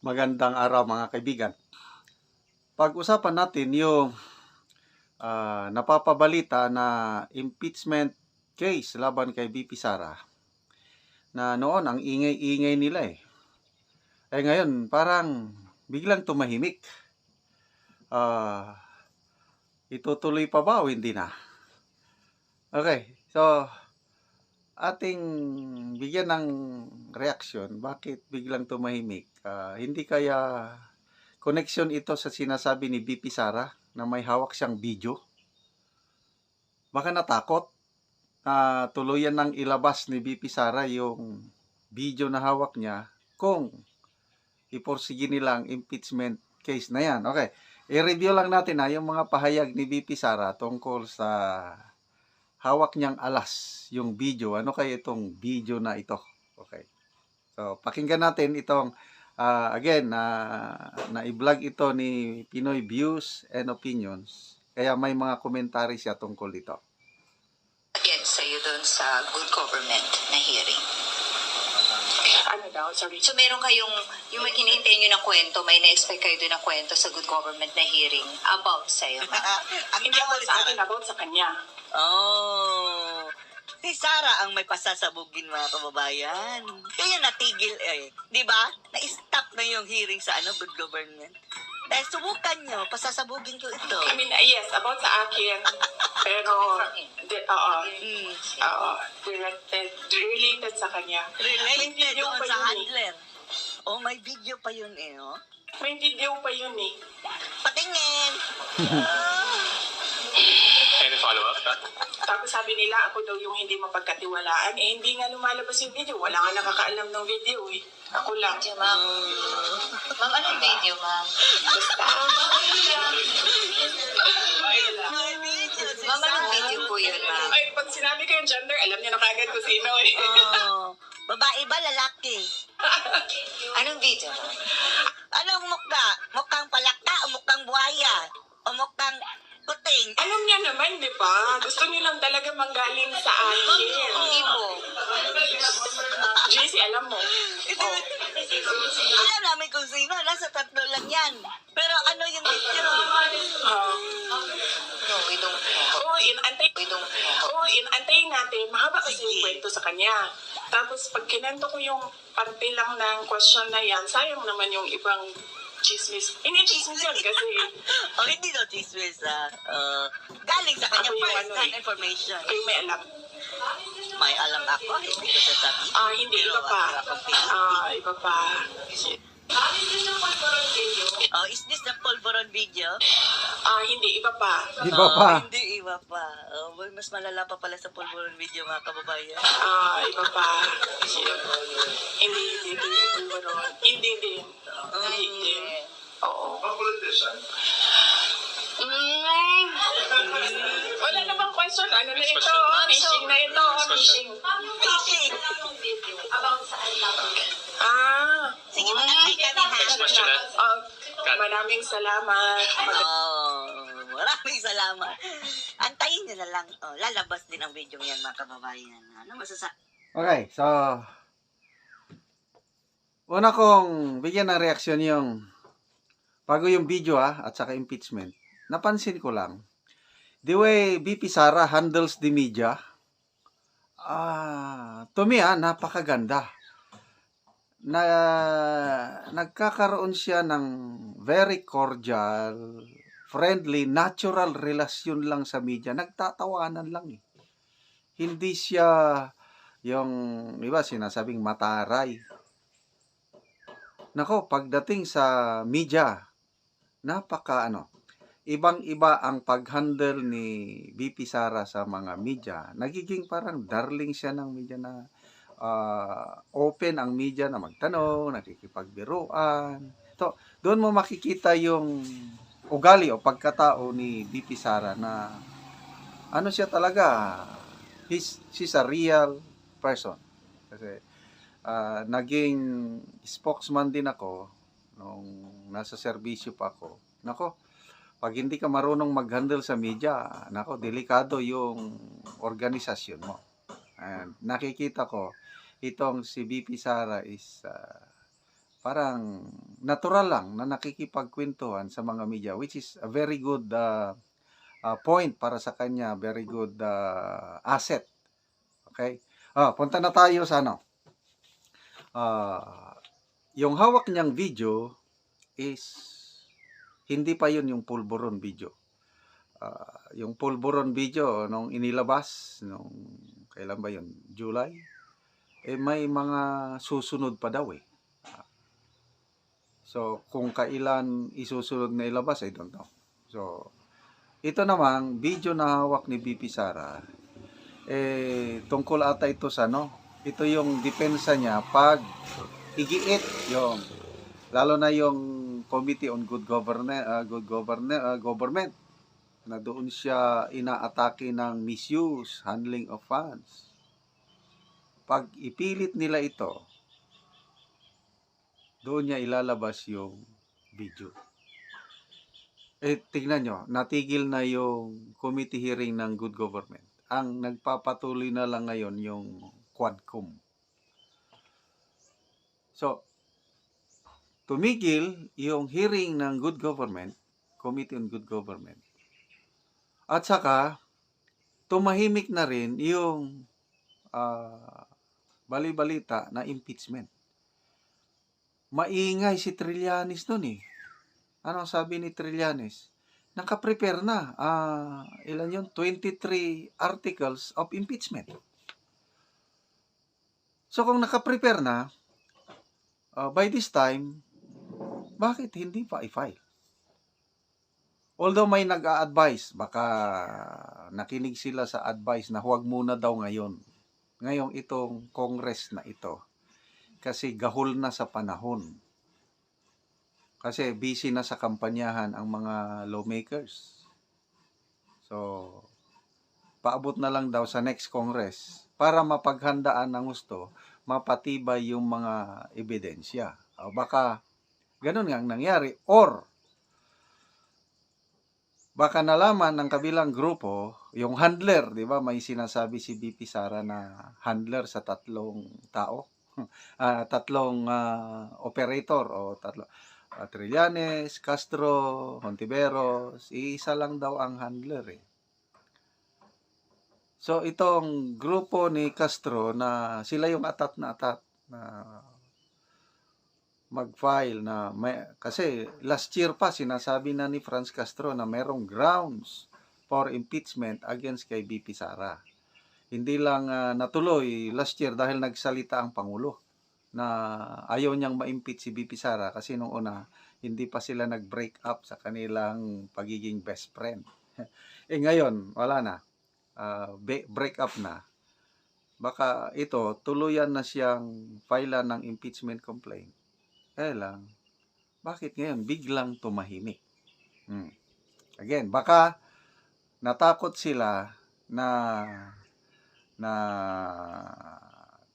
Magandang araw mga kaibigan. Pag-usapan natin yung napapabalita na impeachment case laban kay VP Sara. Na noon ang ingay-ingay nila eh. Ngayon parang biglang tumahimik. Itutuloy pa ba o hindi na? Okay, so ating bigyan ng reaksyon. Bakit biglang tumahimik? Hindi kaya connection ito sa sinasabi ni VP Sara na may hawak siyang video? Baka natakot na tuluyan ng ilabas ni VP Sara yung video na hawak niya kung iporsige nila ang impeachment case na yan. Okay, i-review lang natin yung mga pahayag ni VP Sara tungkol sa hawak niyang alas, yung video. Ano kaya itong video na ito? Okay. So, pakinggan natin itong, again, na i-vlog ito ni Pinoy Views and Opinions. Kaya may mga komentary siya tungkol dito. Again, sa'yo doon sa good government na hearing. Ano daw? Sorry. So, meron kayong, yung hinihintay nyo na kwento, may na-expect kayo doon na kwento sa good government na hearing about sa'yo, ma'am. Hindi about sa akin, about sa kanya. Oh, si Sara ang may pasasabugin, mga kababayan. Kaya natigil di ba? Na-stop na yung hearing sa good government. Dahil subukan nyo, pasasabugin ko ito. I mean, yes, about sa akin. Pero, related sa kanya. Related video doon pa sa yun handler. Oh, may video pa yun oh. May video pa yun eh. Patingin! Any follow-up? Tapos sabi nila, ako daw yung hindi mapagkatiwalaan. Hindi nga lumalabas yung video. Wala nga nakakaalam ng video eh. Ako lang. Video, ma'am. Ma'am, anong video, ma'am? Basta. May video si Ma'am, anong Sara. video po yun, ma'am? Ay, pag sinabi ko yung gender, alam niyo na kagad kung sino eh. Oh, babae ba, lalaki? Anong video, ma'am? Anong mukha? Mukhang palaka o mukhang buhaya? O mukhang kuting? Alam niya naman, di ba? Gusto niyo lang talaga manggaling sa akin. Hindi po. JC, alam mo. Alam namin kung sino, nasa tatlo lang yan. Pero ano yung video? No, we don't know. Antayin natin. Mahaba kasi yung Sige. kwento sa kanya. Tapos pag kinento ko yung parte lang ng question na yan, sayang naman yung ibang chismis. Hindi chismis yun kasi O hindi daw chismis galing sa kanya Ako yung first hand eh. information. kayo may alam. May alam ako, hindi ko sasabihin. Hindi, Pero iba pa. ano ako, Philippine. Iba pa. Oh, is this the Polvoron video? Hindi, iba pa. Iba pa. Hindi, iba pa. Oh, mas malala pa pala sa Polvoron video, mga kababayan. Iba pa. Hindi. Hindi din. Oo. Wala na bang question? Ano na Next ito? question. Fishing na ito. Fishing. Fishing! Sige, mag-antay kami ha. Next question na. Maraming salamat. Oh, maraming salamat. Antayin nyo na lang. Oh, lalabas din ang video yan, mga kababayan. Ano Okay, so una kong bigyan ng reaksyon yung bago yung video at saka impeachment. Napansin ko lang the way VP Sara handles the media. To me napakaganda. Nagkakaroon siya ng very cordial, friendly, natural relasyon lang sa media. Nagtatawanan lang eh. Hindi siya yung iba sinasabing mataray. Nako, pagdating sa media, ibang-iba ang pag-handle ni VP Sara sa mga media. Nagiging parang darling siya ng media na open ang media na magtanong, nakikipagbiruan. So, doon mo makikita yung ugali o pagkatao ni VP Sara na ano siya talaga, she's a real person. Kasi naging spokesman din ako nung nasa serbisyo pa ako. Nako, pag hindi ka marunong mag-handle sa media, delikado yung organisasyon mo. And nakikita ko, itong si VP Sara is parang natural lang na nakikipagkwentuhan sa mga media, which is a very good point para sa kanya, very good asset. Okay? Punta na tayo sa ano. Yung hawak niyang video is hindi pa yun yung pulburon video. Yung pulburon video nung inilabas nung kailan ba yun? July? May mga susunod pa daw eh. So kung kailan isusunod na ilabas, I don't know. So ito namang video na hawak ni BP Sara, tungkol ata ito sa ito yung depensa niya pag igiit yung, lalo na yung Committee on Good Government, na doon siya inaatake ng misuse, handling of funds. Pag ipilit nila ito, doon niya ilalabas yung video. Tingnan nyo, natigil na yung committee hearing ng Good Government. Ang nagpapatuloy na lang ngayon yung Quadcom. So, tumigil yung hearing ng Good Government, Committee on Good Government. At saka, tumahimik na rin yung bali-balita na impeachment. Maingay si Trillanes nun eh. Ano ang sabi ni Trillanes? Nakaprepare na. Ilan yun? 23 articles of impeachment. So kung nakaprepare na, by this time, bakit hindi pa i-file? Although may nag-a-advise, baka nakinig sila sa advice na huwag muna daw ngayon. Ngayong itong Congress na ito. Kasi gahol na sa panahon. Kasi busy na sa kampanyahan ang mga lawmakers. So, paabot na lang daw sa next Congress para mapaghandaan ng gusto, mapatibay yung mga ebidensya. O baka ganun nga ang nangyari. Or, baka nalaman ng kabilang grupo, yung handler, di ba? May sinasabi si BP Sara na handler sa tatlong tao. Tatlong operator o tatlo. Trillanes, Castro, Hontiveros, isa lang daw ang handler eh. So itong grupo ni Castro na sila yung atat na mag-file na kasi last year pa sinasabi na ni Franz Castro na merong grounds for impeachment against kay BP Sara. Hindi lang natuloy last year dahil nagsalita ang Pangulo na ayaw niyang ma-impeach si BP Sara kasi nung una hindi pa sila nag-break up sa kanilang pagiging best friend. Ngayon, wala na. Break up na. Baka ito, tuluyan na siyang filean ng impeachment complaint. Lang, bakit ngayon biglang tumahimik? Again, baka natakot sila na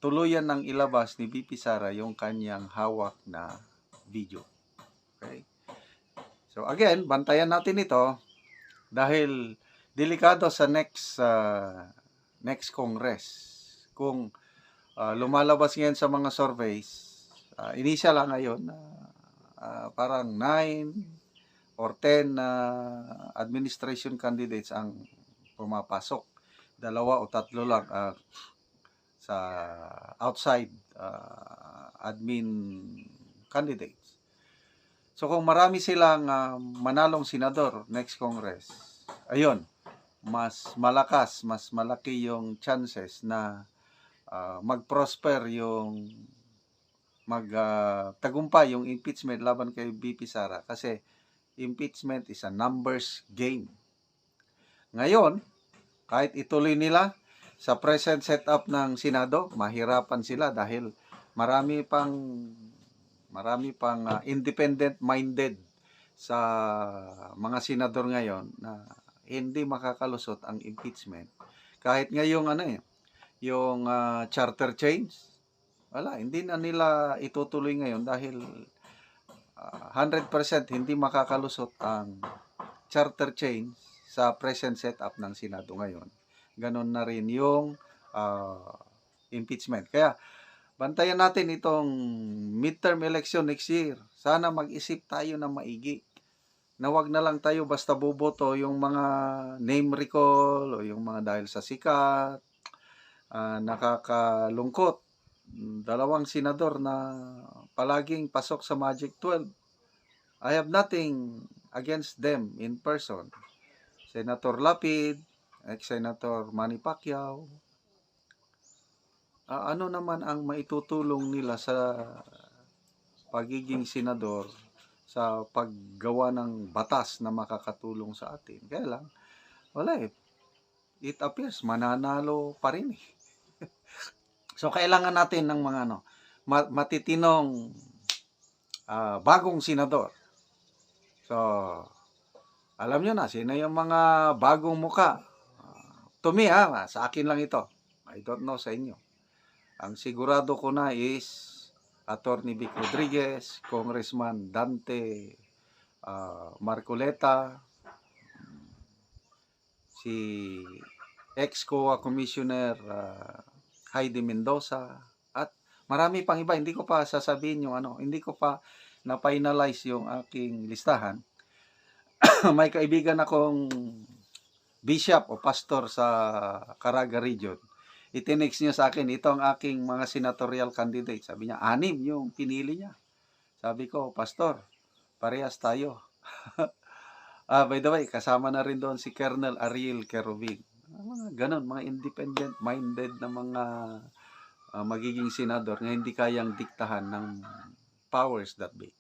tuluyan ng ilabas ni BP Sara yung kanyang hawak na video. Okay? So again, bantayan natin ito dahil delikado sa next Congress. Kung lumalabas ngayon sa mga surveys, initial lang ngayon, parang 9 or 10 administration candidates ang pumapasok. 2 o 3 lang sa outside admin candidates. So kung marami silang manalong senador next Congress, ayun, mas malaki yung chances na mag-prosper yung tagumpay yung impeachment laban kay BP Sara kasi impeachment is a numbers game. Ngayon, kahit ituloy nila sa present setup ng Senado, mahirapan sila dahil marami pang independent-minded sa mga senador ngayon na hindi makakalusot ang impeachment. Kahit ngayong yung charter change, wala, hindi na nila itutuloy ngayon dahil 100% hindi makakalusot ang charter change sa present setup ng Senado ngayon. Ganon na rin yung impeachment. Kaya bantayan natin itong midterm election next year. Sana mag-isip tayo na maigi. Na wag na lang tayo basta boboto yung mga name recall o yung mga dahil sa sikat. Nakakalungkot. 2 senador na palaging pasok sa Magic 12. I have nothing against them in person. Senator Lapid, ex-Senator Manny Pacquiao. Ano naman ang maitutulong nila sa pagiging senador sa paggawa ng batas na makakatulong sa atin? Kaya lang, wala eh. It appears mananalo pa rin eh. So kailangan natin ng mga matitinong bagong senador. So alam nyo na sino yung mga bagong muka. To me sa akin lang ito. I don't know sa inyo. Ang sigurado ko na is Attorney Vic Rodriguez, Congressman Dante Marcoleta, si ex-COA Commissioner Heidi Mendoza, at marami pang iba. Hindi ko pa sasabihin yung hindi ko pa na-finalize yung aking listahan. May kaibigan akong bishop o pastor sa Caraga Region. Itinext niya sa akin, ito ang aking mga senatorial candidate. Sabi niya, 6 yung pinili niya. Sabi ko, pastor, parehas tayo. By the way, kasama na rin doon si Colonel Ariel Kerubin. Mga ganon, mga independent-minded na mga magiging senador na hindi kayang diktahan ng powers that be.